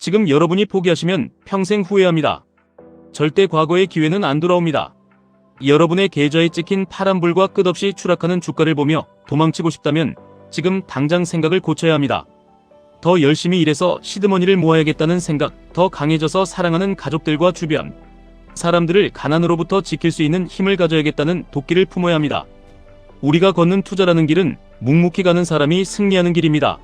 지금 여러분이 포기하시면 평생 후회합니다. 절대 과거의 기회는 안 돌아옵니다. 여러분의 계좌에 찍힌 파란불과 끝없이 추락하는 주가를 보며 도망치고 싶다면 지금 당장 생각을 고쳐야 합니다. 더 열심히 일해서 시드머니를 모아야겠다는 생각, 더 강해져서 사랑하는 가족들과 주변 사람들을 가난으로부터 지킬 수 있는 힘을 가져야겠다는 도끼를 품어야 합니다. 우리가 걷는 투자라는 길은 묵묵히 가는 사람이 승리하는 길입니다.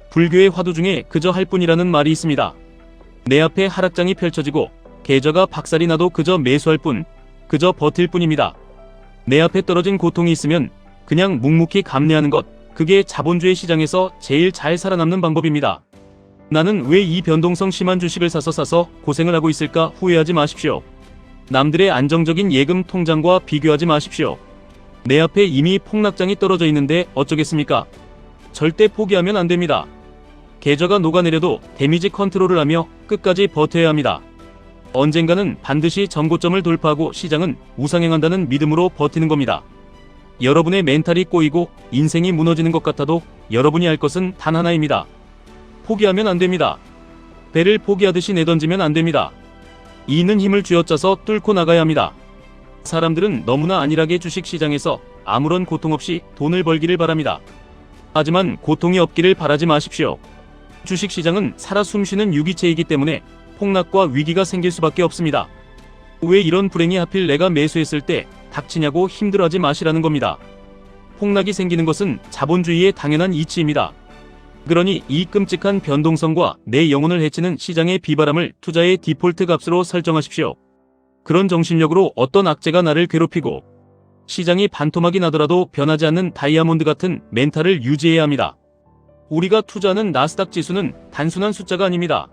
불교의 화두 중에 그저 할 뿐이라는 말이 있습니다. 내 앞에 하락장이 펼쳐지고 계좌가 박살이 나도 그저 매수할 뿐, 그저 버틸 뿐입니다. 내 앞에 떨어진 고통이 있으면 그냥 묵묵히 감내하는 것, 그게 자본주의 시장에서 제일 잘 살아남는 방법입니다. 나는 왜 이 변동성 심한 주식을 사서 고생을 하고 있을까 후회하지 마십시오. 남들의 안정적인 예금 통장과 비교하지 마십시오. 내 앞에 이미 폭락장이 떨어져 있는데 어쩌겠습니까? 절대 포기하면 안 됩니다. 계좌가 녹아내려도 데미지 컨트롤을 하며 끝까지 버텨야 합니다. 언젠가는 반드시 전고점을 돌파하고 시장은 우상향한다는 믿음으로 버티는 겁니다. 여러분의 멘탈이 꼬이고 인생이 무너지는 것 같아도 여러분이 할 것은 단 하나입니다. 포기하면 안 됩니다. 배를 포기하듯이 내던지면 안 됩니다. 이는 힘을 쥐어짜서 뚫고 나가야 합니다. 사람들은 너무나 안일하게 주식시장에서 아무런 고통 없이 돈을 벌기를 바랍니다. 하지만 고통이 없기를 바라지 마십시오. 주식시장은 살아 숨쉬는 유기체이기 때문에 폭락과 위기가 생길 수밖에 없습니다. 왜 이런 불행이 하필 내가 매수했을 때 닥치냐고 힘들어하지 마시라는 겁니다. 폭락이 생기는 것은 자본주의의 당연한 이치입니다. 그러니 이 끔찍한 변동성과 내 영혼을 해치는 시장의 비바람을 투자의 디폴트 값으로 설정하십시오. 그런 정신력으로 어떤 악재가 나를 괴롭히고 시장이 반토막이 나더라도 변하지 않는 다이아몬드 같은 멘탈을 유지해야 합니다. 우리가 투자하는 나스닥 지수는 단순한 숫자가 아닙니다.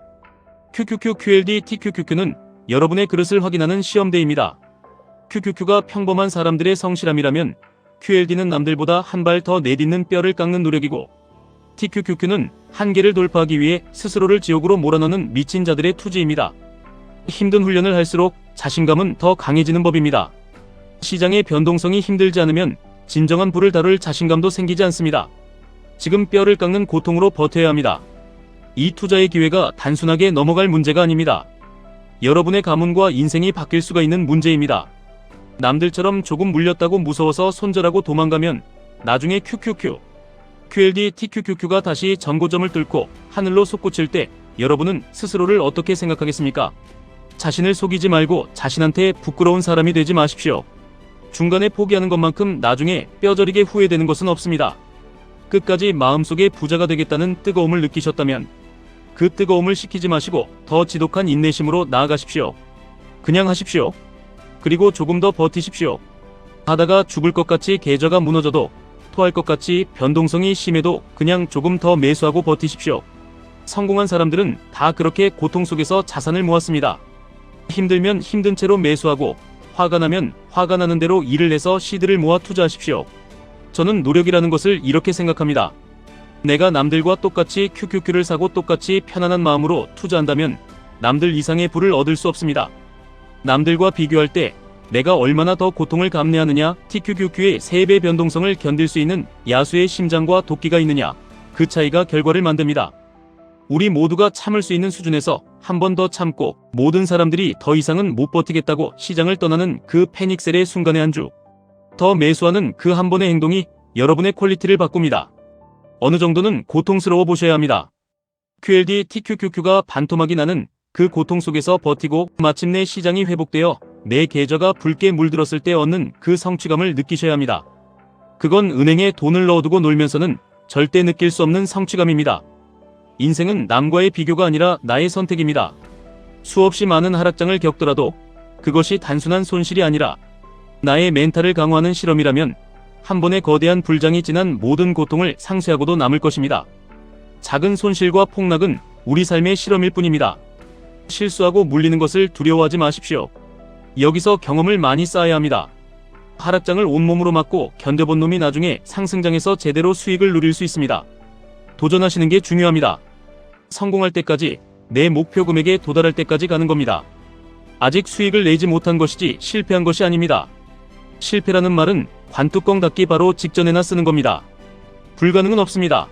QQQ, QLD, TQQQ는 여러분의 그릇을 확인하는 시험대입니다. QQQ가 평범한 사람들의 성실함이라면 QLD는 남들보다 한 발 더 내딛는 뼈를 깎는 노력이고 TQQQ는 한계를 돌파하기 위해 스스로를 지옥으로 몰아넣는 미친 자들의 투지입니다. 힘든 훈련을 할수록 자신감은 더 강해지는 법입니다. 시장의 변동성이 힘들지 않으면 진정한 부를 다룰 자신감도 생기지 않습니다. 지금 뼈를 깎는 고통으로 버텨야 합니다. 이 투자의 기회가 단순하게 넘어갈 문제가 아닙니다. 여러분의 가문과 인생이 바뀔 수가 있는 문제입니다. 남들처럼 조금 물렸다고 무서워서 손절하고 도망가면 나중에 QQQ, QLD, TQQQ가 다시 전고점을 뚫고 하늘로 솟구칠 때 여러분은 스스로를 어떻게 생각하겠습니까? 자신을 속이지 말고 자신한테 부끄러운 사람이 되지 마십시오. 중간에 포기하는 것만큼 나중에 뼈저리게 후회되는 것은 없습니다. 끝까지 마음속에 부자가 되겠다는 뜨거움을 느끼셨다면 그 뜨거움을 식히지 마시고 더 지독한 인내심으로 나아가십시오. 그냥 하십시오. 그리고 조금 더 버티십시오. 하다가 죽을 것 같이 계좌가 무너져도 토할 것 같이 변동성이 심해도 그냥 조금 더 매수하고 버티십시오. 성공한 사람들은 다 그렇게 고통 속에서 자산을 모았습니다. 힘들면 힘든 채로 매수하고 화가 나면 화가 나는 대로 일을 해서 시드를 모아 투자하십시오. 저는 노력이라는 것을 이렇게 생각합니다. 내가 남들과 똑같이 QQQ를 사고 똑같이 편안한 마음으로 투자한다면 남들 이상의 부를 얻을 수 없습니다. 남들과 비교할 때 내가 얼마나 더 고통을 감내하느냐, TQQQ의 3배 변동성을 견딜 수 있는 야수의 심장과 도끼가 있느냐, 그 차이가 결과를 만듭니다. 우리 모두가 참을 수 있는 수준에서 한 번 더 참고 모든 사람들이 더 이상은 못 버티겠다고 시장을 떠나는 그 패닉셀의 순간의 한 주, 더 매수하는 그 한 번의 행동이 여러분의 퀄리티를 바꿉니다. 어느 정도는 고통스러워 보셔야 합니다. QLD, TQQQ가 반토막이 나는 그 고통 속에서 버티고 마침내 시장이 회복되어 내 계좌가 붉게 물들었을 때 얻는 그 성취감을 느끼셔야 합니다. 그건 은행에 돈을 넣어두고 놀면서는 절대 느낄 수 없는 성취감입니다. 인생은 남과의 비교가 아니라 나의 선택입니다. 수없이 많은 하락장을 겪더라도 그것이 단순한 손실이 아니라 나의 멘탈을 강화하는 실험이라면 한 번의 거대한 불장이 지난 모든 고통을 상쇄하고도 남을 것입니다. 작은 손실과 폭락은 우리 삶의 실험일 뿐입니다. 실수하고 물리는 것을 두려워하지 마십시오. 여기서 경험을 많이 쌓아야 합니다. 하락장을 온몸으로 맞고 견뎌본 놈이 나중에 상승장에서 제대로 수익을 누릴 수 있습니다. 도전하시는 게 중요합니다. 성공할 때까지, 내 목표 금액에 도달할 때까지 가는 겁니다. 아직 수익을 내지 못한 것이지 실패한 것이 아닙니다. 실패라는 말은 관뚜껑 닫기 바로 직전에나 쓰는 겁니다. 불가능은 없습니다.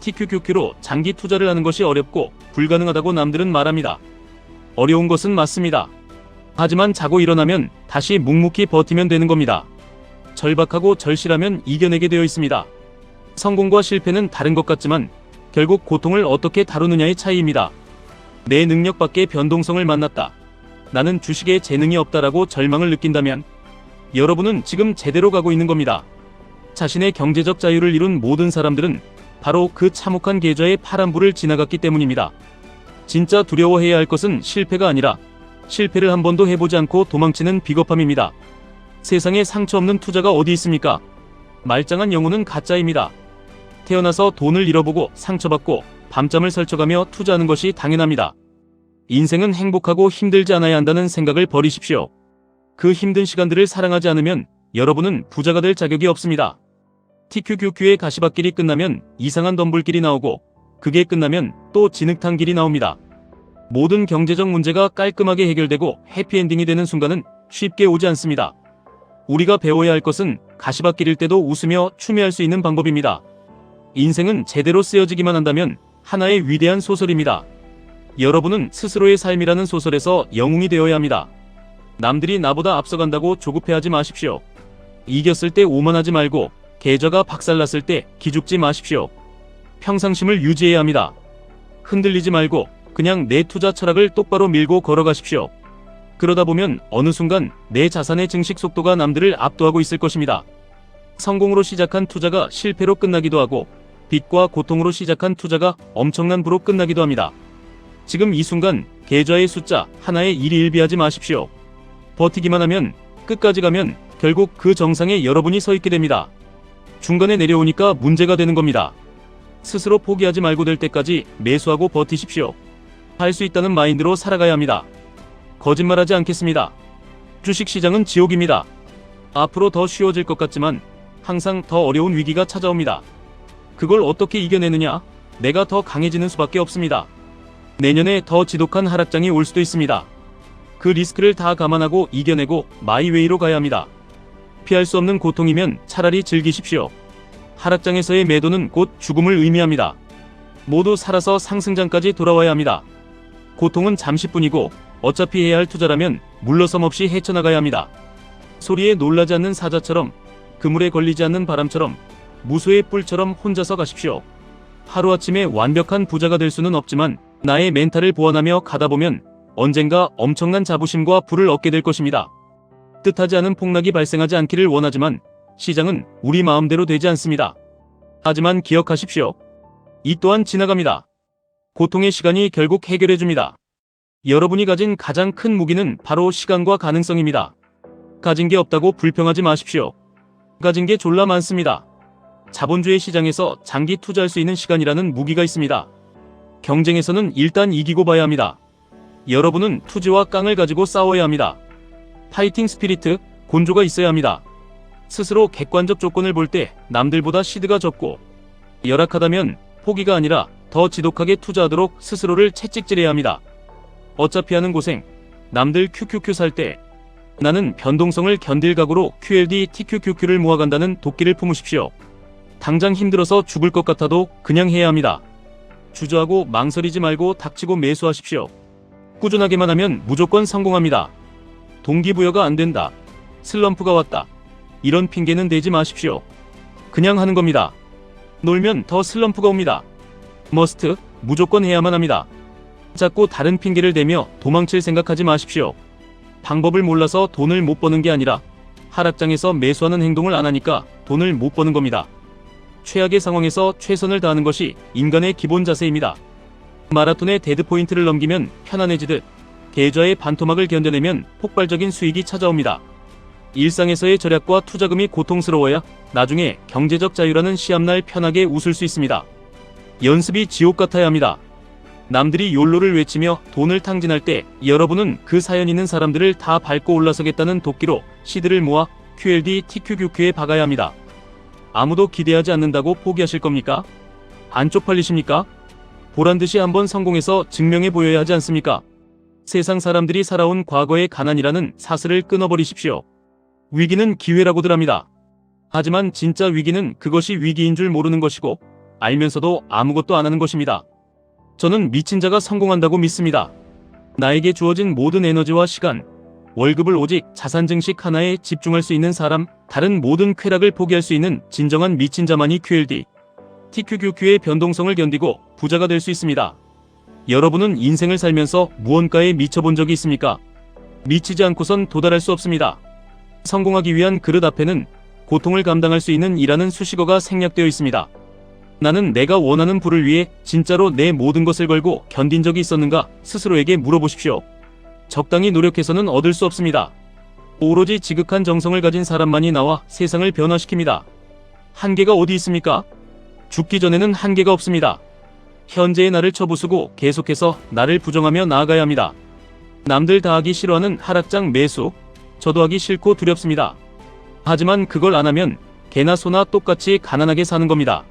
TQQQ로 장기 투자를 하는 것이 어렵고 불가능하다고 남들은 말합니다. 어려운 것은 맞습니다. 하지만 자고 일어나면 다시 묵묵히 버티면 되는 겁니다. 절박하고 절실하면 이겨내게 되어 있습니다. 성공과 실패는 다른 것 같지만 결국 고통을 어떻게 다루느냐의 차이입니다. 내 능력 밖의 변동성을 만났다. 나는 주식에 재능이 없다라고 절망을 느낀다면 여러분은 지금 제대로 가고 있는 겁니다. 자신의 경제적 자유를 이룬 모든 사람들은 바로 그 참혹한 계좌의 파란불을 지나갔기 때문입니다. 진짜 두려워해야 할 것은 실패가 아니라 실패를 한 번도 해보지 않고 도망치는 비겁함입니다. 세상에 상처 없는 투자가 어디 있습니까? 말짱한 영혼은 가짜입니다. 태어나서 돈을 잃어보고 상처받고 밤잠을 설쳐가며 투자하는 것이 당연합니다. 인생은 행복하고 힘들지 않아야 한다는 생각을 버리십시오. 그 힘든 시간들을 사랑하지 않으면 여러분은 부자가 될 자격이 없습니다. TQQQ의 가시밭길이 끝나면 이상한 덤불길이 나오고 그게 끝나면 또 진흙탕 길이 나옵니다. 모든 경제적 문제가 깔끔하게 해결되고 해피엔딩이 되는 순간은 쉽게 오지 않습니다. 우리가 배워야 할 것은 가시밭길일 때도 웃으며 추미할 수 있는 방법입니다. 인생은 제대로 쓰여지기만 한다면 하나의 위대한 소설입니다. 여러분은 스스로의 삶이라는 소설에서 영웅이 되어야 합니다. 남들이 나보다 앞서간다고 조급해하지 마십시오. 이겼을 때 오만하지 말고 계좌가 박살났을 때 기죽지 마십시오. 평상심을 유지해야 합니다. 흔들리지 말고 그냥 내 투자 철학을 똑바로 밀고 걸어가십시오. 그러다 보면 어느 순간 내 자산의 증식 속도가 남들을 압도하고 있을 것입니다. 성공으로 시작한 투자가 실패로 끝나기도 하고 빚과 고통으로 시작한 투자가 엄청난 부로 끝나기도 합니다. 지금 이 순간 계좌의 숫자 하나에 일희일비하지 마십시오. 버티기만 하면 끝까지 가면 결국 그 정상에 여러분이 서 있게 됩니다. 중간에 내려오니까 문제가 되는 겁니다. 스스로 포기하지 말고 될 때까지 매수하고 버티십시오. 할 수 있다는 마인드로 살아가야 합니다. 거짓말하지 않겠습니다. 주식시장은 지옥입니다. 앞으로 더 쉬워질 것 같지만 항상 더 어려운 위기가 찾아옵니다. 그걸 어떻게 이겨내느냐? 내가 더 강해지는 수밖에 없습니다. 내년에 더 지독한 하락장이 올 수도 있습니다. 그 리스크를 다 감안하고 이겨내고 마이웨이로 가야 합니다. 피할 수 없는 고통이면 차라리 즐기십시오. 하락장에서의 매도는 곧 죽음을 의미합니다. 모두 살아서 상승장까지 돌아와야 합니다. 고통은 잠시뿐이고 어차피 해야 할 투자라면 물러섬 없이 헤쳐나가야 합니다. 소리에 놀라지 않는 사자처럼 그물에 걸리지 않는 바람처럼 무소의 뿔처럼 혼자서 가십시오. 하루아침에 완벽한 부자가 될 수는 없지만 나의 멘탈을 보완하며 가다 보면 언젠가 엄청난 자부심과 부를 얻게 될 것입니다. 뜻하지 않은 폭락이 발생하지 않기를 원하지만 시장은 우리 마음대로 되지 않습니다. 하지만 기억하십시오. 이 또한 지나갑니다. 고통의 시간이 결국 해결해줍니다. 여러분이 가진 가장 큰 무기는 바로 시간과 가능성입니다. 가진 게 없다고 불평하지 마십시오. 가진 게 졸라 많습니다. 자본주의 시장에서 장기 투자할 수 있는 시간이라는 무기가 있습니다. 경쟁에서는 일단 이기고 봐야 합니다. 여러분은 투지와 깡을 가지고 싸워야 합니다. 파이팅 스피리트, 곤조가 있어야 합니다. 스스로 객관적 조건을 볼 때 남들보다 시드가 적고 열악하다면 포기가 아니라 더 지독하게 투자하도록 스스로를 채찍질해야 합니다. 어차피 하는 고생, 남들 QQQ 살 때 나는 변동성을 견딜 각오로 QLD TQQQ를 모아간다는 도끼를 품으십시오. 당장 힘들어서 죽을 것 같아도 그냥 해야 합니다. 주저하고 망설이지 말고 닥치고 매수하십시오. 꾸준하게만 하면 무조건 성공합니다. 동기부여가 안 된다. 슬럼프가 왔다. 이런 핑계는 대지 마십시오. 그냥 하는 겁니다. 놀면 더 슬럼프가 옵니다. 머스트, 무조건 해야만 합니다. 자꾸 다른 핑계를 대며 도망칠 생각하지 마십시오. 방법을 몰라서 돈을 못 버는 게 아니라 하락장에서 매수하는 행동을 안 하니까 돈을 못 버는 겁니다. 최악의 상황에서 최선을 다하는 것이 인간의 기본 자세입니다. 마라톤의 데드포인트를 넘기면 편안해지듯 계좌의 반토막을 견뎌내면 폭발적인 수익이 찾아옵니다. 일상에서의 절약과 투자금이 고통스러워야 나중에 경제적 자유라는 시합날 편하게 웃을 수 있습니다. 연습이 지옥 같아야 합니다. 남들이 욜로를 외치며 돈을 탕진할 때 여러분은 그 사연 있는 사람들을 다 밟고 올라서겠다는 도끼로 시드를 모아 QLD TQQQ에 박아야 합니다. 아무도 기대하지 않는다고 포기하실 겁니까? 안 쪽팔리십니까? 보란듯이 한번 성공해서 증명해 보여야 하지 않습니까? 세상 사람들이 살아온 과거의 가난이라는 사슬을 끊어버리십시오. 위기는 기회라고들 합니다. 하지만 진짜 위기는 그것이 위기인 줄 모르는 것이고 알면서도 아무것도 안 하는 것입니다. 저는 미친 자가 성공한다고 믿습니다. 나에게 주어진 모든 에너지와 시간, 월급을 오직 자산 증식 하나에 집중할 수 있는 사람, 다른 모든 쾌락을 포기할 수 있는 진정한 미친 자만이 QLD, TQQQ의 변동성을 견디고 부자가 될 수 있습니다. 여러분은 인생을 살면서 무언가에 미쳐본 적이 있습니까? 미치지 않고선 도달할 수 없습니다. 성공하기 위한 그릇 앞에는 고통을 감당할 수 있는 이라는 수식어가 생략되어 있습니다. 나는 내가 원하는 부를 위해 진짜로 내 모든 것을 걸고 견딘 적이 있었는가 스스로에게 물어보십시오. 적당히 노력해서는 얻을 수 없습니다. 오로지 지극한 정성을 가진 사람만이 나와 세상을 변화시킵니다. 한계가 어디 있습니까? 죽기 전에는 한계가 없습니다. 현재의 나를 쳐부수고 계속해서 나를 부정하며 나아가야 합니다. 남들 다 하기 싫어하는 하락장 매수, 저도 하기 싫고 두렵습니다. 하지만 그걸 안 하면 개나 소나 똑같이 가난하게 사는 겁니다.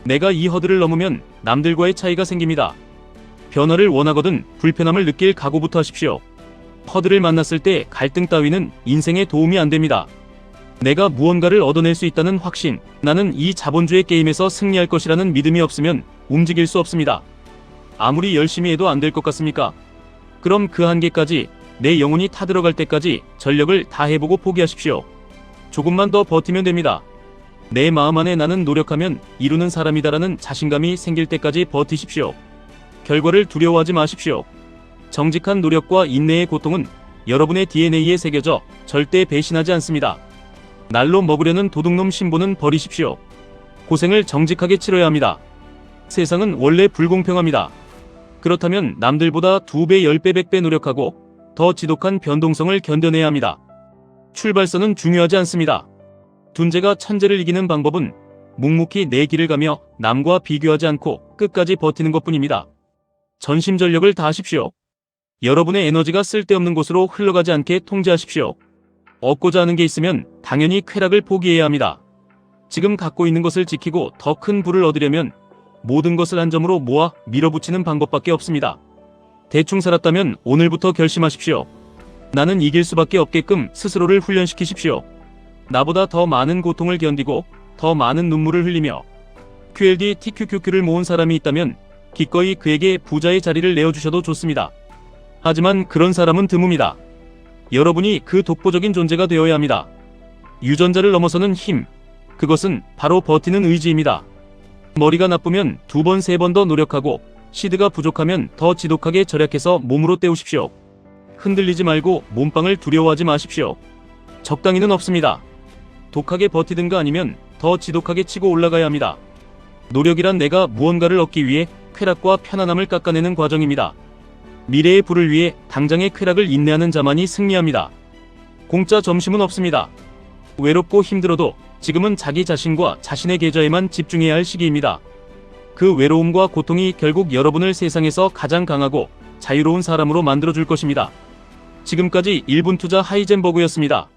내가 이 허들을 넘으면 남들과의 차이가 생깁니다. 변화를 원하거든 불편함을 느낄 각오부터 하십시오. 허들을 만났을 때 갈등 따위는 인생에 도움이 안 됩니다. 내가 무언가를 얻어낼 수 있다는 확신, 나는 이 자본주의 게임에서 승리할 것이라는 믿음이 없으면 움직일 수 없습니다. 아무리 열심히 해도 안 될 것 같습니까? 그럼 그 한계까지, 내 영혼이 타들어갈 때까지 전력을 다해보고 포기하십시오. 조금만 더 버티면 됩니다. 내 마음 안에 나는 노력하면 이루는 사람이다라는 자신감이 생길 때까지 버티십시오. 결과를 두려워하지 마십시오. 정직한 노력과 인내의 고통은 여러분의 DNA에 새겨져 절대 배신하지 않습니다. 날로 먹으려는 도둑놈 신분은 버리십시오. 고생을 정직하게 치러야 합니다. 세상은 원래 불공평합니다. 그렇다면 남들보다 2배, 10배, 100배 노력하고 더 지독한 변동성을 견뎌내야 합니다. 출발선은 중요하지 않습니다. 둔재가 천재를 이기는 방법은 묵묵히 내 길을 가며 남과 비교하지 않고 끝까지 버티는 것뿐입니다. 전심전력을 다하십시오. 여러분의 에너지가 쓸데없는 곳으로 흘러가지 않게 통제하십시오. 얻고자 하는 게 있으면 당연히 쾌락을 포기해야 합니다. 지금 갖고 있는 것을 지키고 더 큰 부를 얻으려면 모든 것을 한 점으로 모아 밀어붙이는 방법밖에 없습니다. 대충 살았다면 오늘부터 결심하십시오. 나는 이길 수밖에 없게끔 스스로를 훈련시키십시오. 나보다 더 많은 고통을 견디고 더 많은 눈물을 흘리며 QLD TQQQ를 모은 사람이 있다면 기꺼이 그에게 부자의 자리를 내어주셔도 좋습니다. 하지만 그런 사람은 드뭅니다. 여러분이 그 독보적인 존재가 되어야 합니다. 유전자를 넘어서는 힘, 그것은 바로 버티는 의지입니다. 머리가 나쁘면 2번, 3번 더 노력하고 시드가 부족하면 더 지독하게 절약해서 몸으로 때우십시오. 흔들리지 말고 몸빵을 두려워하지 마십시오. 적당히는 없습니다. 독하게 버티든가 아니면 더 지독하게 치고 올라가야 합니다. 노력이란 내가 무언가를 얻기 위해 쾌락과 편안함을 깎아내는 과정입니다. 미래의 부를 위해 당장의 쾌락을 인내하는 자만이 승리합니다. 공짜 점심은 없습니다. 외롭고 힘들어도 지금은 자기 자신과 자신의 계좌에만 집중해야 할 시기입니다. 그 외로움과 고통이 결국 여러분을 세상에서 가장 강하고 자유로운 사람으로 만들어줄 것입니다. 지금까지 1분 투자 하이젠버그였습니다.